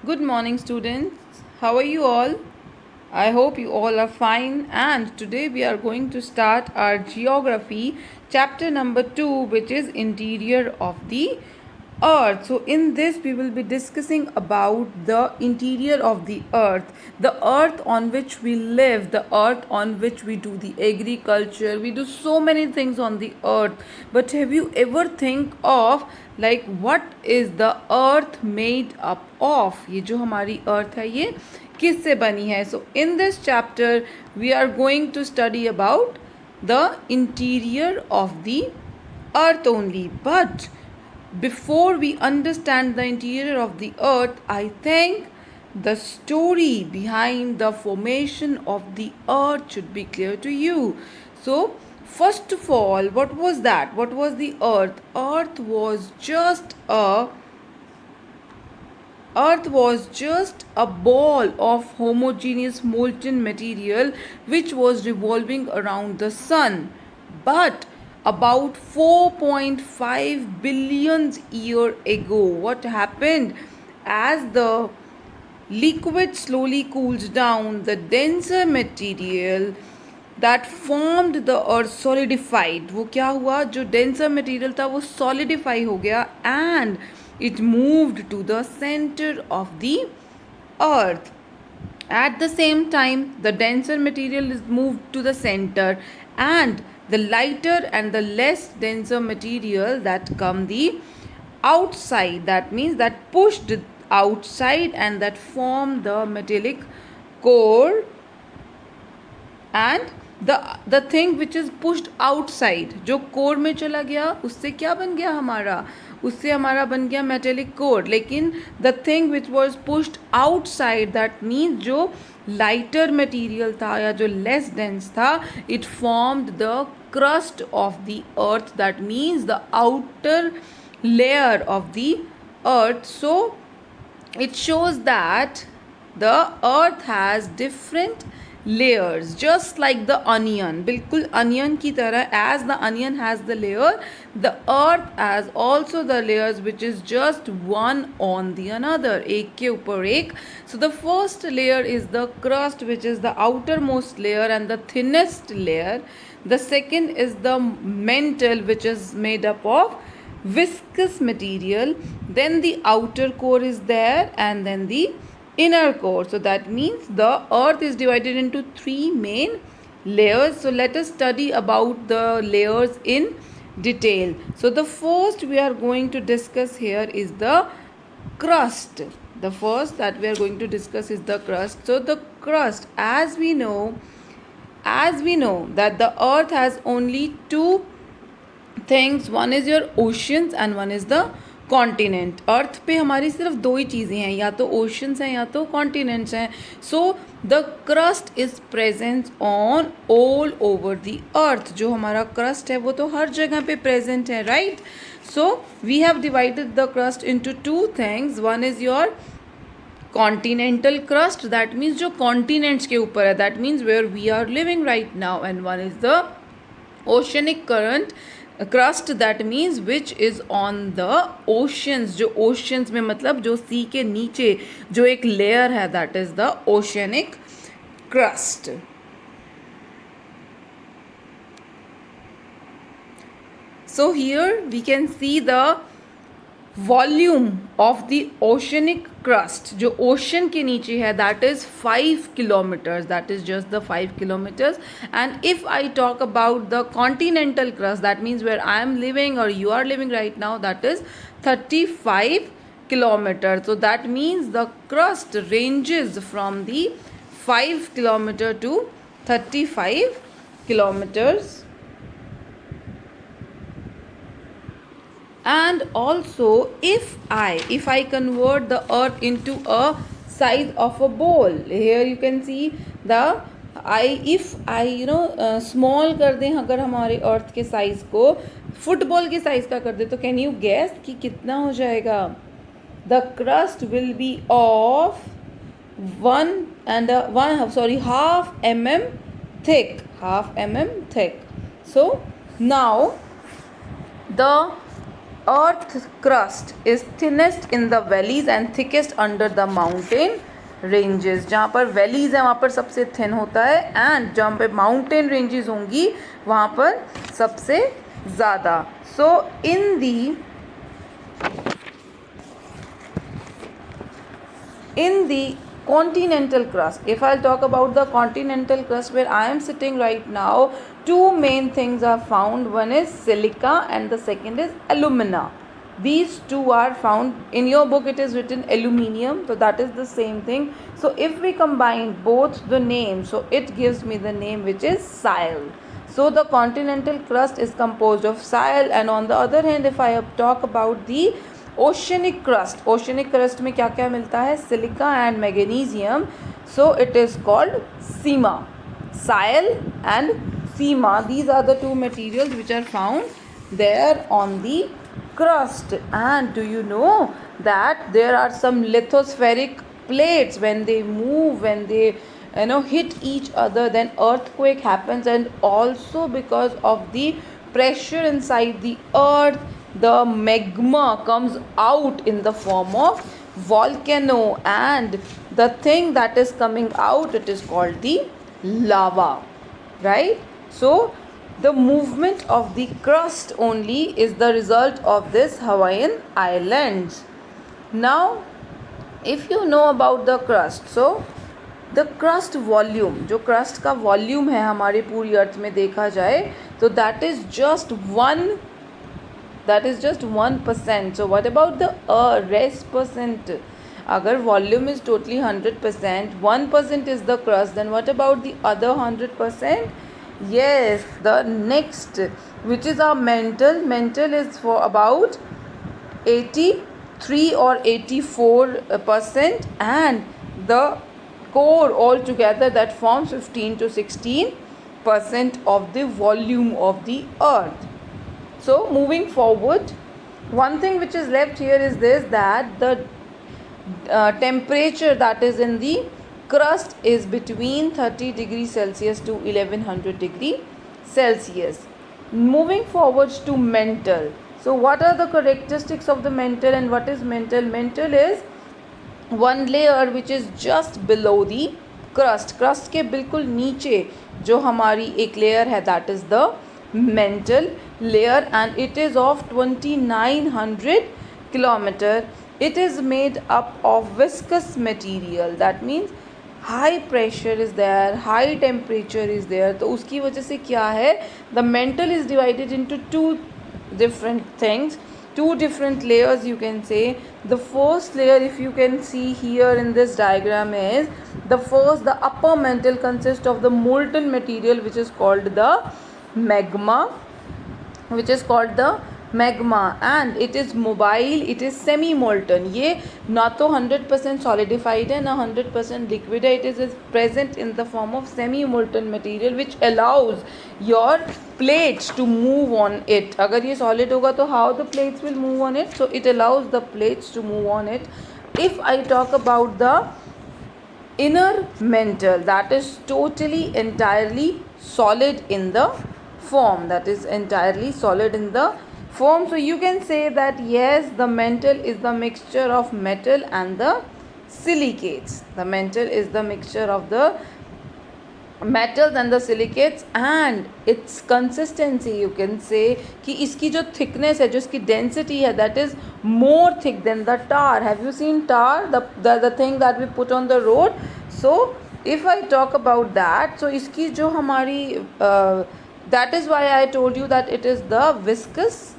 Good morning, students. How are you all? I hope you all are fine. And today we are going to start our geography chapter number 2, which is interior of the earth. So in this we will be discussing about the interior of the earth on which we live, the earth on which we do the agriculture. We do so many things on the earth. But have you ever think of like what is the earth made up of? ये जो हमारी earth है ये किससे बनी है? So in this chapter we are going to study about the interior of the earth only. But before we understand the interior of the earth, I think the story behind the formation of the earth should be clear to you. So, first of all, what was that? What was the earth? Earth was just a ball of homogeneous molten material which was revolving around the sun. But about 4.5 billion years ago, what happened? As the liquid slowly cools down, the denser material that formed the earth solidified. वो क्या हुआ? जो denser material था वो solidify हो गया and it moved to the center of the earth. At the same time, the denser material is moved to the center and the lighter and the less denser material that come the outside. That means that pushed outside and that form the metallic core, and the thing which is pushed outside जो core में चला गया उससे क्या बन गया हमारा? उससे हमारा बन गया मेटेलिक कोर. लेकिन the thing which was pushed outside, that means जो लाइटर मटीरियल था या जो लेस डेंस था, it formed the crust of the earth. That means the outer layer of the earth. So it shows that the earth has different layers, just like the onion. बिल्कुल onion की तरह, as the onion has the layer, the earth has also the layers which is just one on the another, एक के ऊपर एक. So the first layer is the crust, which is the outermost layer and the thinnest layer. The second is the mantle, which is made up of viscous material. Then the outer core is there and then the inner core. So that means the earth is divided into three main layers. So let us study about the layers in detail. So the first we are going to discuss here is the crust. The first that we are going to discuss is the crust. So the crust, as we know that the earth has only two things. One is your oceans and one is the continent. Earth पे हमारी सिर्फ दो ही चीज़ें हैं, या तो oceans हैं या तो कॉन्टिनेंट्स हैं. So the crust is present on all over the earth. जो हमारा क्रस्ट है वो तो हर जगह पे प्रेजेंट है, right. So we have divided the crust into two things. One is your continental crust, that means जो कॉन्टिनेंट्स के ऊपर है, that means where we are living right now. And one is the oceanic current crust, that means which is on the oceans. जो oceans में मतलब जो सी के नीचे जो एक लेयर है, that is the oceanic crust. So here we can see the volume of the oceanic crust. जो ocean के नीचे है, that is 5 kilometers. That is just the 5 kilometers. And if I talk about the continental crust, that means where I am living or you are living right now, that is 35 kilometers. So that means the crust ranges from the 5 kilometer to 35 kilometers. And also if I convert the earth into a size of a ball, here you can see the if I small कर दें अगर हमारे अर्थ के size को football के size का कर दे, तो कैन यू गेस कि कितना हो जाएगा? The crust will be of half mm thick. So now the earth crust is thinnest in the valleys and thickest under the mountain ranges. जहाँ पर valleys है वहाँ पर सबसे thin होता है, and जहाँ पे mountain ranges होंगी वहाँ पर सबसे ज़्यादा. So in the continental crust, if I'll talk about the continental crust where I am sitting right now, two main things are found. One is silica and the second is alumina. These two are found. In your book it is written aluminium, so that is the same thing. So if we combine both the names, so it gives me the name which is Sial. So the continental crust is composed of Sial, and on the other hand if I talk about the oceanic crust में क्या क्या मिलता है? Silica and magnesium. So it is called Sima. Sial and Sima, these are the two materials which are found there on the crust. And do you know that there are some lithospheric plates, when they move, when they hit each other, then earthquake happens, and also because of the pressure inside the earth, the magma comes out in the form of volcano, and the thing that is coming out, it is called the lava, right? So the movement of the crust only is the result of this Hawaiian Islands. Now if you know about the crust, so the crust volume, जो crust का volume है हमारी पूरी अर्थ में देखा जाए, तो that is just 1%. So what about the rest percent? अगर volume is totally 100%, 1% is the crust, then what about the other 100%? Yes, the next, which is our mantle is for about 83 or 84%, and the core altogether that forms 15 to 16% of the volume of the earth. So moving forward, one thing which is left here is this, that the temperature that is in the crust is between 30 degrees Celsius to 1100 degrees Celsius. Moving forward to mantle. So what are the characteristics of the mantle, and what is mantle? Mantle is one layer which is just below the crust. Crust के बिल्कुल नीचे जो हमारी एक layer है, that is the mantle layer, and it is of 2900 kilometer. It is made up of viscous material. That means high pressure is there, high temperature is there. तो उसकी वजह से क्या है, the mantle is divided into two different things, two different layers you can say. The first layer, if you can see here in this diagram, is the upper mantle consists of the molten material which is called the magma, and it is mobile, it is semi molten. ये ना तो 100% solidified है, ना 100% liquid है. It is present in the form of semi molten material which allows your plates to move on it. अगर ये solid होगा तो how the plates will move on it? So it allows the plates to move on it. If I talk about the inner mantle, that is totally entirely solid in the form, so you can say that yes, the mantle is the mixture of metal and the silicates. The mantle is the mixture of the metals and the silicates, and its consistency, you can say कि इसकी जो thickness है, जो इसकी density है, that is more thick than the tar. Have you seen tar, the thing that we put on the road? So if I talk about that, so इसकी जो हमारी that is why I told you that it is the viscous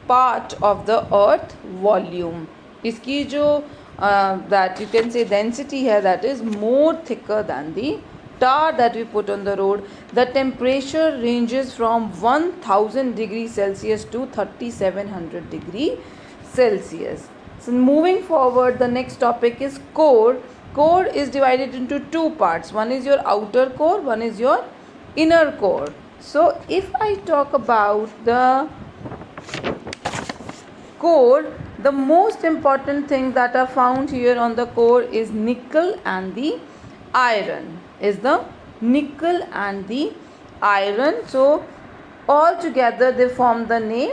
part of the earth volume. इसकी जो that you can say density है, that is more thicker than the tar that we put on the road. The temperature ranges from 1000 degrees Celsius to 3700 degrees Celsius. So moving forward, the next topic is core. Core is divided into two parts. One is your outer core, one is your inner core. So if I talk about the core, the most important thing that are found here on the core is nickel and the iron. So all together they form the name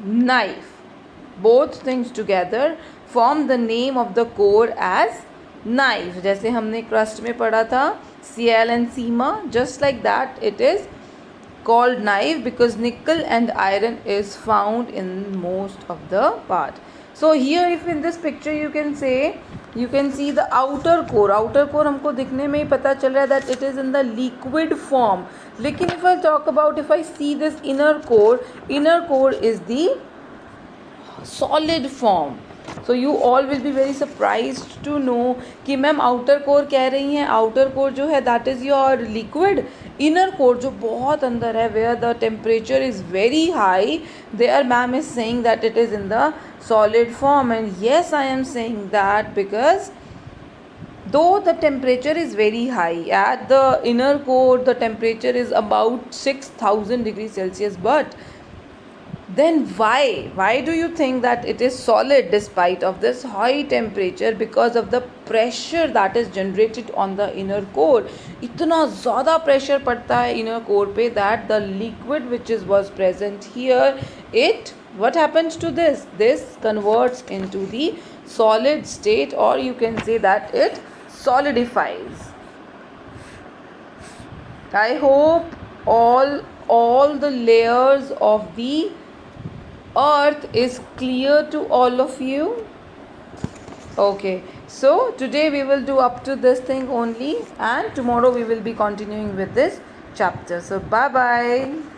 knife. Both things together form the name of the core as knife. जैसे हमने crust में पढ़ा था Cl and Cma, just like that it is called knife because nickel and iron is found in most of the part. So here if in this picture you can see the outer core. Outer core हमको दिखने में ही पता चल रहा है that it is in the liquid form. लेकिन if I talk about, if I see this inner core is the solid form. So you all will be very surprised to know कि ma'am outer core कह रही हैं, outer core जो है that is your liquid, inner core जो बहुत अंदर है where the temperature is very high, there ma'am is saying that it is in the solid form. And yes, I am saying that because though the temperature is very high at the inner core, the temperature is about 6000 degrees Celsius, but then why do you think that it is solid despite of this high temperature? Because of the pressure that is generated on the inner core. इतना ज़्यादा pressure पड़ता है inner core पे that the liquid which was present here, it what happens to this converts into the solid state, or you can say that it solidifies. I hope all the layers of the earth is clear to all of you. Okay, so today we will do up to this thing only, and tomorrow we will be continuing with this chapter. So bye bye.